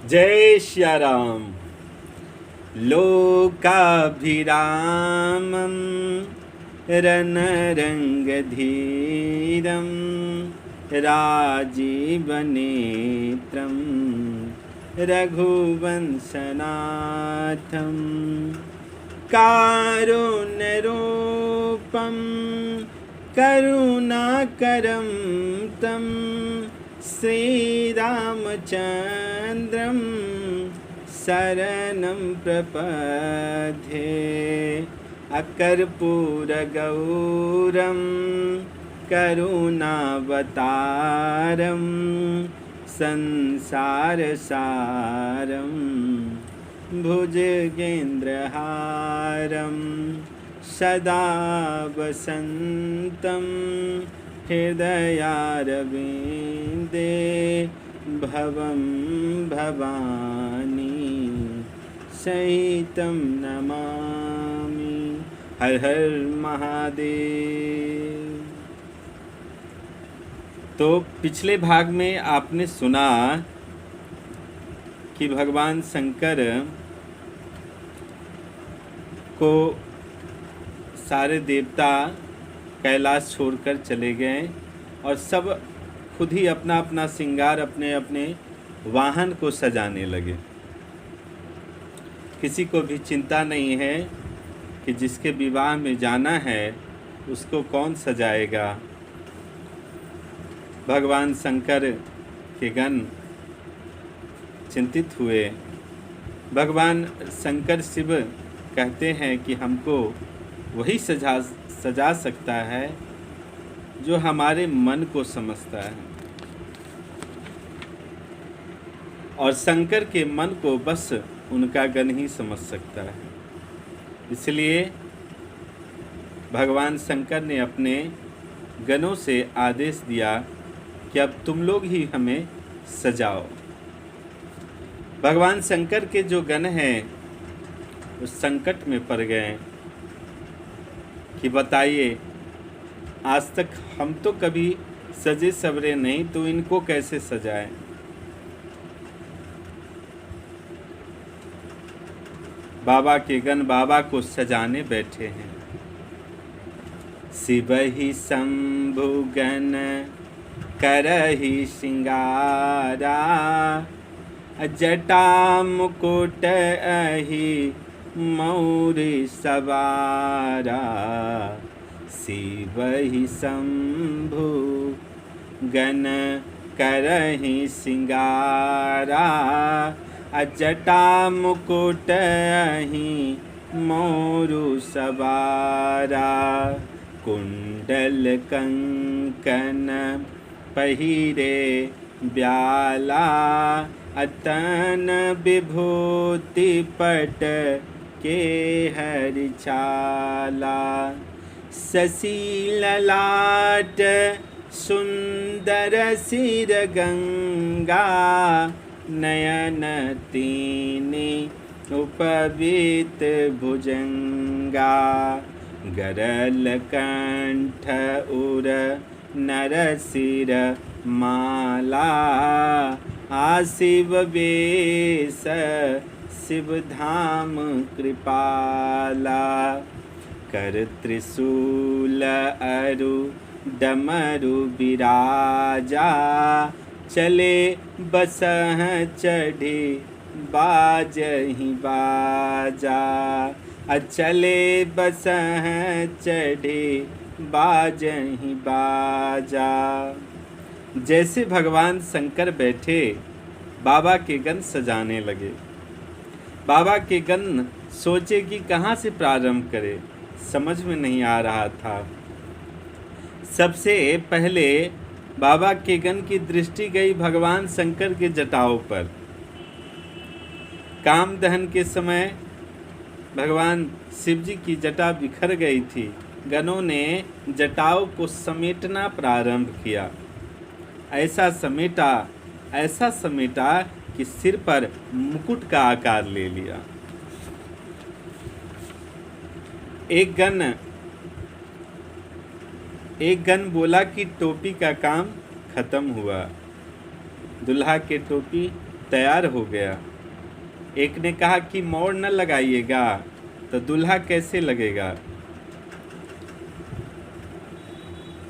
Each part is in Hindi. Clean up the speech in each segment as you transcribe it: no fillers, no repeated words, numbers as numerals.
जय श्या राम। लोकाभिरामं रणरङ्गधीरं राजीवनेत्रं रघुवंशनाथं कारुण्यरूपं करुणाकरं तं श्रीरामचन्द्रं शरणं प्रपद्ये। अकर्पूरगौरं करुणावतारं संसारसारं भुजगेन्द्रहारं सदा वसन्तं हृदयारविन्दे भवं भवानी सहितं नमामि। हर हर महादेव। तो पिछले भाग में आपने सुना कि भगवान शंकर को सारे देवता कैलाश छोड़कर चले गए और सब खुद ही अपना अपना श्रृंगार अपने अपने वाहन को सजाने लगे। किसी को भी चिंता नहीं है कि जिसके विवाह में जाना है उसको कौन सजाएगा। भगवान शंकर के गण चिंतित हुए। भगवान शंकर शिव कहते हैं कि हमको वही सजा सकता है जो हमारे मन को समझता है, और शंकर के मन को बस उनका गण ही समझ सकता है। इसलिए भगवान शंकर ने अपने गणों से आदेश दिया कि अब तुम लोग ही हमें सजाओ। भगवान शंकर के जो गण हैं उस संकट में पड़ गए कि बताइए, आज तक हम तो कभी सजे सवरे नहीं, तो इनको कैसे सजाएं। बाबा के गण बाबा को सजाने बैठे हैं। शिव ही शंभु गण करहि श्रृंगारा, जटा मुकुट अहि मौरि सवारा। शिव ही शंभु गण करहि श्रृंगारा, जटा मुकुट अहि मोरु सवारा। कुंडल कंकन पहिरे ब्याला, अतन विभूति पट के हरिछाला। शशि ललाट सुंदर सिर गंगा, नयन तीनी उपवीत भुजंगा। गरल कंठ उर नरसिर माला, आशिव वेश शिव धाम कृपाला। कर त्रिशूल अरु डमरु विराजा, चले बसह चढ़ी बाजहि बाजा। चले बसह चढ़ी बाजहि बाजा। जैसे भगवान शंकर बैठे, बाबा के गण सजाने लगे। बाबा के गण सोचे कि कहाँ से प्रारंभ करें, समझ में नहीं आ रहा था। सबसे पहले बाबा के गण की दृष्टि गई भगवान शंकर के जटाओं पर। काम दहन के समय भगवान शिव जी की जटा बिखर गई थी। गणों ने जटाओं को समेटना प्रारंभ किया। ऐसा समेटा कि सिर पर मुकुट का आकार ले लिया। एक गण बोला कि टोपी का काम खत्म हुआ। दुल्हा के टोपी तैयार हो गया। एक ने कहा कि मोर न लगाइएगा, तो दूल्हा कैसे लगेगा।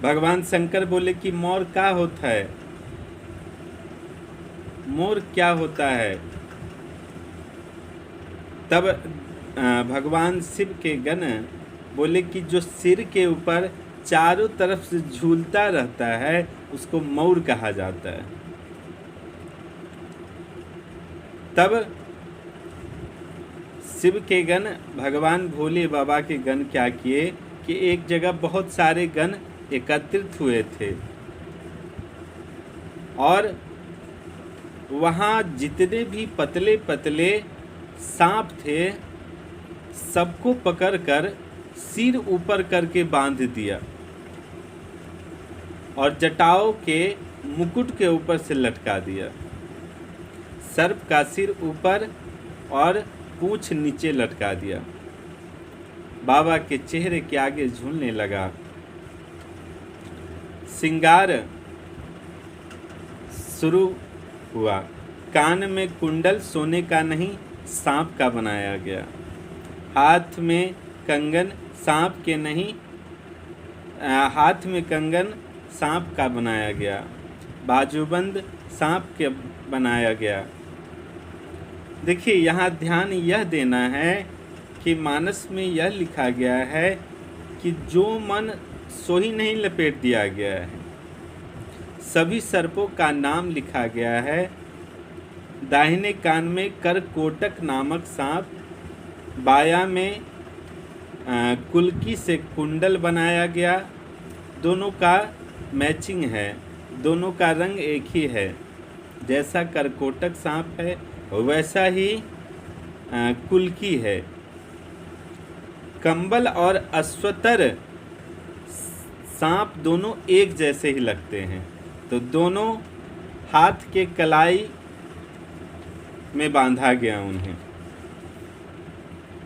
भगवान शंकर बोले कि मोर क्या होता है, मोर क्या होता है। तब भगवान शिव के गण बोले कि जो सिर के ऊपर चारों तरफ से झूलता रहता है उसको मोर कहा जाता है। तब शिव के गण भगवान भोले बाबा के गण क्या किए कि एक जगह बहुत सारे गण एकत्रित हुए थे और वहाँ जितने भी पतले पतले सांप थे सबको पकड़कर सिर ऊपर करके बांध दिया और जटाओं के मुकुट के ऊपर से लटका दिया। सर्प का सिर ऊपर और पूंछ नीचे लटका दिया। बाबा के चेहरे के आगे झूलने लगा। श्रृंगार शुरू हुआ। कान में कुंडल सोने का नहीं सांप का बनाया गया। हाथ में कंगन सांप के नहीं, हाथ में कंगन सांप का बनाया गया। बाजूबंद सांप के बनाया गया। देखिए यहाँ ध्यान यह देना है कि मानस में यह लिखा गया है कि जो मन सो ही नहीं लपेट दिया गया है। सभी सर्पों का नाम लिखा गया है। दाहिने कान में करकोटक नामक सांप, बाया में कुल्की से कुंडल बनाया गया। दोनों का मैचिंग है, दोनों का रंग एक ही है। जैसा करकोटक सांप है वैसा ही कुल्की है। कंबल और अश्वतर सांप दोनों एक जैसे ही लगते हैं, तो दोनों हाथ के कलाई में बांधा गया, उन्हें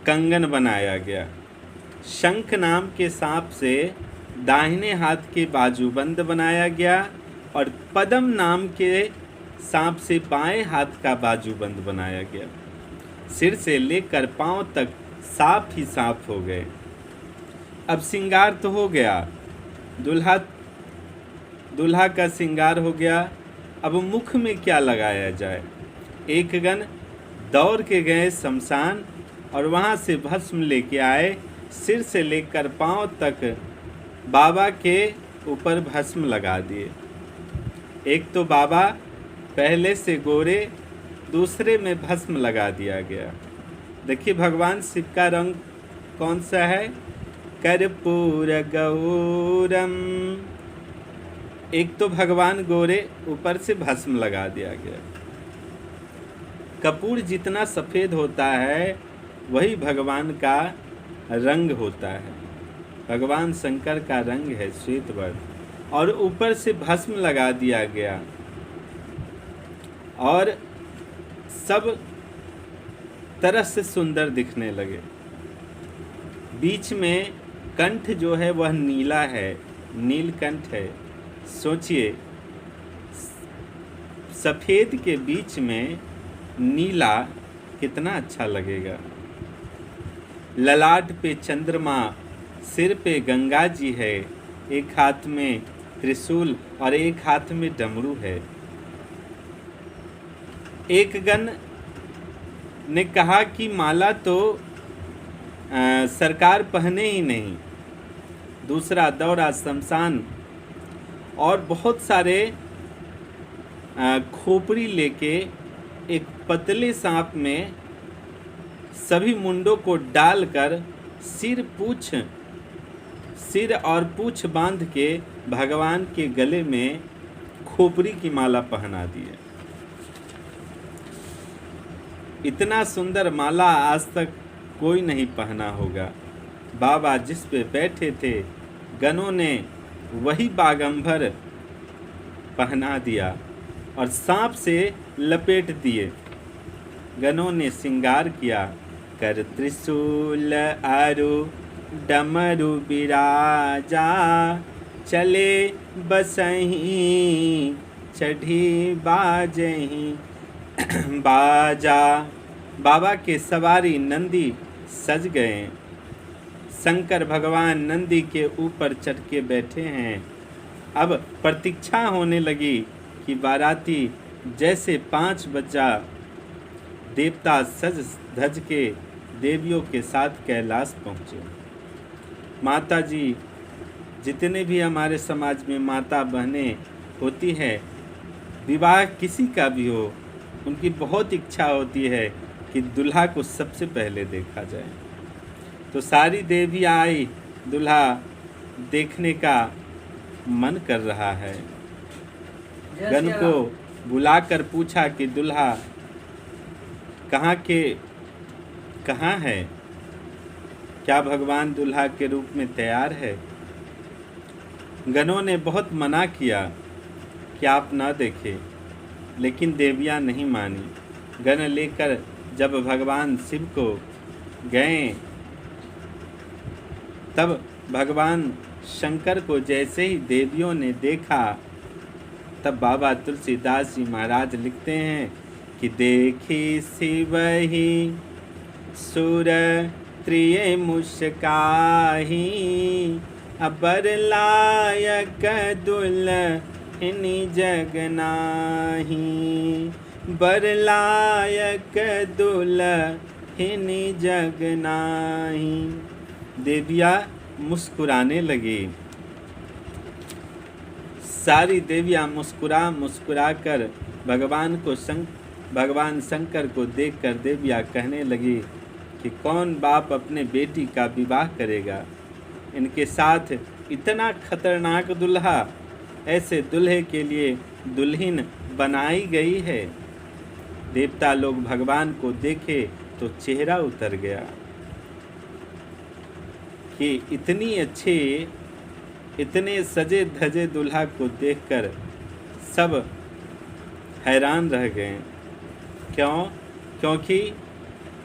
कंगन बनाया गया। शंख नाम के सांप से दाहिने हाथ के बाजूबंद बनाया गया और पद्म नाम के सांप से बाएं हाथ का बाजूबंद बनाया गया। सिर से लेकर पांव तक साफ ही साफ हो गए। अब श्रृंगार तो हो गया, दूल्हा का श्रृंगार हो गया। अब मुख में क्या लगाया जाए। एक गण दौड़ के गए शमशान और वहाँ से भस्म लेके आए। सिर से लेकर पांव तक बाबा के ऊपर भस्म लगा दिए। एक तो बाबा पहले से गोरे, दूसरे में भस्म लगा दिया गया। देखिए भगवान शिव का रंग कौन सा है, कर्पूर गौरम। एक तो भगवान गोरे, ऊपर से भस्म लगा दिया गया। कपूर जितना सफ़ेद होता है वही भगवान का रंग होता है। भगवान शंकर का रंग है श्वेत वर्ण, और ऊपर से भस्म लगा दिया गया और सब तरह से सुंदर दिखने लगे। बीच में कंठ जो है वह नीला है, नीलकंठ है। सोचिए सफ़ेद के बीच में नीला कितना अच्छा लगेगा। ललाट पे चंद्रमा, सिर पे गंगा जी है, एक हाथ में त्रिशूल और एक हाथ में डमरू है। एक गण ने कहा कि माला तो सरकार पहने ही नहीं। दूसरा दौड़ा शमशान और बहुत सारे खोपड़ी लेके एक पतले सांप में सभी मुंडों को डालकर सिर और पूंछ बांध के भगवान के गले में खोपड़ी की माला पहना दिए। इतना सुंदर माला आज तक कोई नहीं पहना होगा। बाबा जिस पे बैठे थे गणों ने वही बागंबर पहना दिया और सांप से लपेट दिए। गणों ने श्रृंगार किया, कर त्रिशूल आरु डमरू बिराजा, चले बसहीं चढ़ी बाजहीं बाजा बाबा के सवारी नंदी सज गए। शंकर भगवान नंदी के ऊपर चढ़ के बैठे हैं। अब प्रतीक्षा होने लगी कि बाराती जैसे 5 बजा देवता सज धज के देवियों के साथ कैलाश पहुँचे। माता जी, जितने भी हमारे समाज में माता बहनें होती है, विवाह किसी का भी हो, उनकी बहुत इच्छा होती है कि दूल्हा को सबसे पहले देखा जाए। तो सारी देवियाँ आई, दूल्हा देखने का मन कर रहा है। गण को बुलाकर पूछा कि दूल्हा कहाँ है? क्या भगवान दूल्हा के रूप में तैयार है? गणों ने बहुत मना किया कि आप ना देखें, लेकिन देवियाँ नहीं मानी। गण लेकर जब भगवान शिव को गए, तब भगवान शंकर को जैसे ही देवियों ने देखा, तब बाबा तुलसीदास जी महाराज लिखते हैं कि देखी शिव ही सुर त्रिय मुस्काही, अबर लायक दुल्हनी जग नाही, बर लायक दुल्हनी जग नाही। देवियाँ मुस्कुराने लगी। सारी देवियाँ मुस्कुरा कर भगवान शंकर को देखकर देवियाँ कहने लगी कि कौन बाप अपने बेटी का विवाह करेगा? इनके साथ इतना खतरनाक दूल्हा, ऐसे दूल्हे के लिए दुल्हन बनाई गई है। देवता लोग भगवान को देखे तो चेहरा उतर गया कि इतनी अच्छे, इतने सजे धजे दूल्हा को देखकर सब हैरान रह गए। क्यों? क्योंकि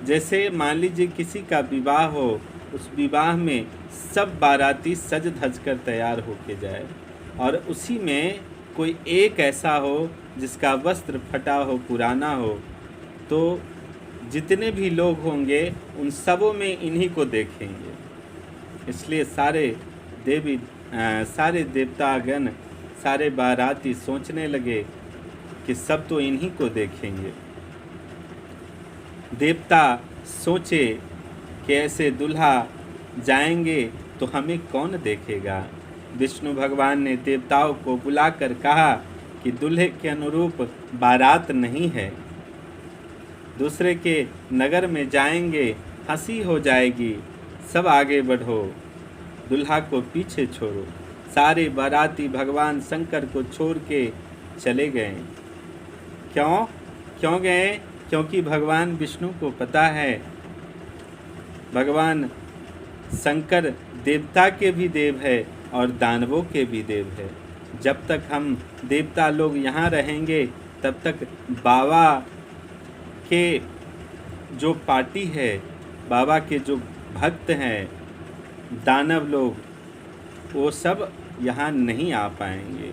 जैसे मान लीजिए किसी का विवाह हो, उस विवाह में सब बाराती सज धज कर तैयार होके जाए, और उसी में कोई एक ऐसा हो जिसका वस्त्र फटा हो, पुराना हो, तो जितने भी लोग होंगे उन सबों में इन्हीं को देखेंगे। इसलिए सारे देवतागण, सारे बाराती सोचने लगे कि सब तो इन्हीं को देखेंगे। देवता सोचे कि ऐसे दूल्हा जाएंगे तो हमें कौन देखेगा। विष्णु भगवान ने देवताओं को बुलाकर कहा कि दूल्हे के अनुरूप बारात नहीं है, दूसरे के नगर में जाएंगे, हंसी हो जाएगी, सब आगे बढ़ो, दूल्हा को पीछे छोड़ो। सारे बाराती भगवान शंकर को छोड़ के चले गए। क्यों गए? क्योंकि भगवान विष्णु को पता है भगवान शंकर देवता के भी देव है और दानवों के भी देव है। जब तक हम देवता लोग यहाँ रहेंगे, तब तक बाबा के जो पार्टी है, बाबा के जो भक्त हैं, दानव लोग, वो सब यहाँ नहीं आ पाएंगे।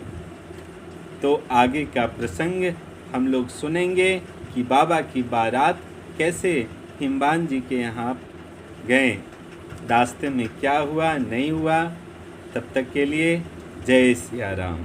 तो आगे का प्रसंग हम लोग सुनेंगे कि बाबा की बारात कैसे हिमवान जी के यहाँ गए, रास्ते में क्या हुआ नहीं हुआ। तब तक के लिए जय सिया राम।